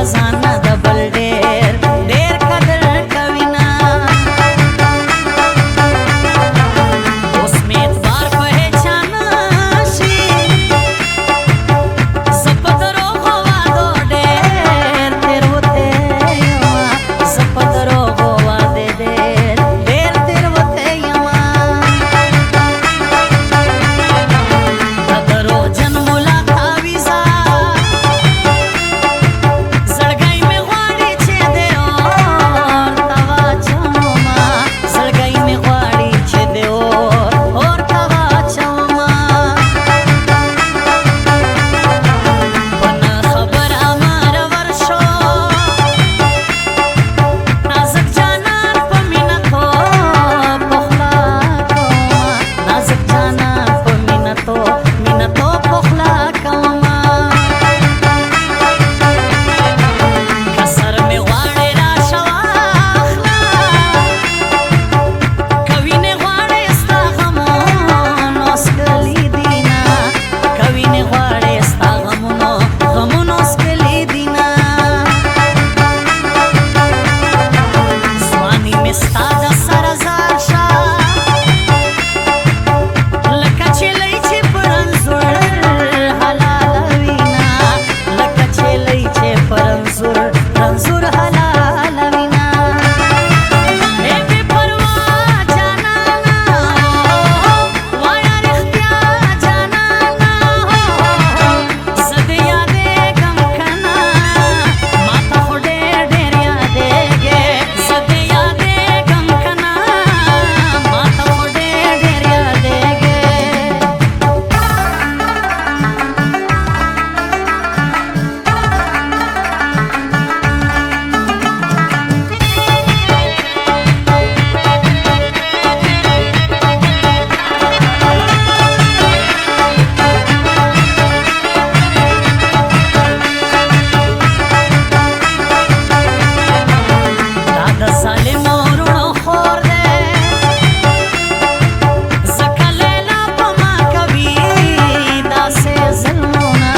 خزانه د بل ډېر ډېر قدر کوي نه اوس مې اعتبار په هیچا نشي زه په دروغو وعدو ډېر تېروتی یمه زه په دروغو وعدې ډېر تېروتی یمه د دروغجن ملا تعویضه زړګی مې غواړي چې دې اور ته واچومه زړګی مې غواړي چې دې اور ته واچومه په نه خبره مرور شو نازک جانان په مینه توب پخلا کومه نازک جانان په مینه توب پخلا کومه که سر مې غواړې راشه واخله که وینې غواړې ستا غمونو څکلي دي نه که وینې غواړې ستا غمونو څکلي دي نه ځواني مې ستا د سره زار شه لکه چیلۍ چې پر انځور حلالوي نه لکه چیلۍ چې پر انځور حلالوي نه ای بې پروا جانانه وایه رښتیا جانانه زه دې یادېږم که نه ما ته خو ډېر یادېږې زه دې یادېږم که نه ما ته خو ډېر یادېږې دا د ظالمو وروڼو خور دی ځکه لیلا په ما کوي داسې ظلمونه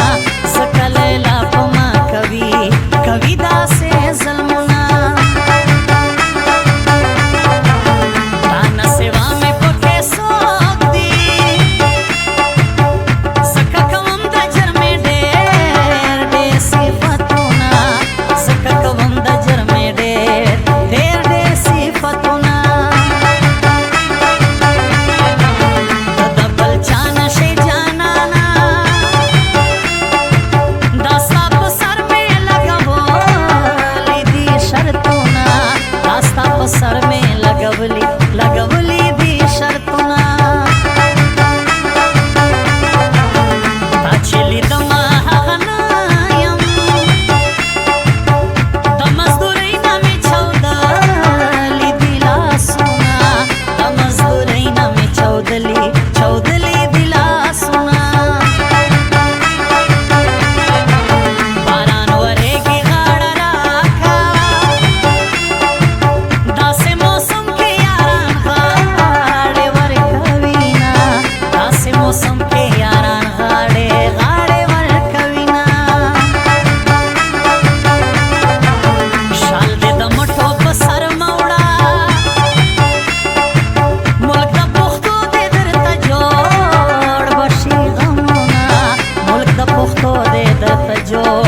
ځکه لیلا په ما کوي داسې ظلمونه تا نه سوا مې پکې څوک دي ځکه کوم د جرمې ډېر صفتونه ځکه کوم د جرمې ډېر صفتونه ته د بل چا نشې جانانه دا ستا په سر مې لګولي دي شرطونه دا ستا په سر مې لګولي دي شرطونه تا چې لیدمه هغه نه یم د مزدورۍ نه مې چاودلي دي لاسونه د مزدورۍ نه مې چاودلي دي لاسونه باران ورېږي غاړه راکه داسې موسم کې یاران غاړې ورکوي نه داسې موسم کې یاران غاړې ورکوي نه شال دې د مټو په سر مه وړه ملک د پښتو دې درته جوړ به شي غمونه ملک د پښتو دې درته جوړ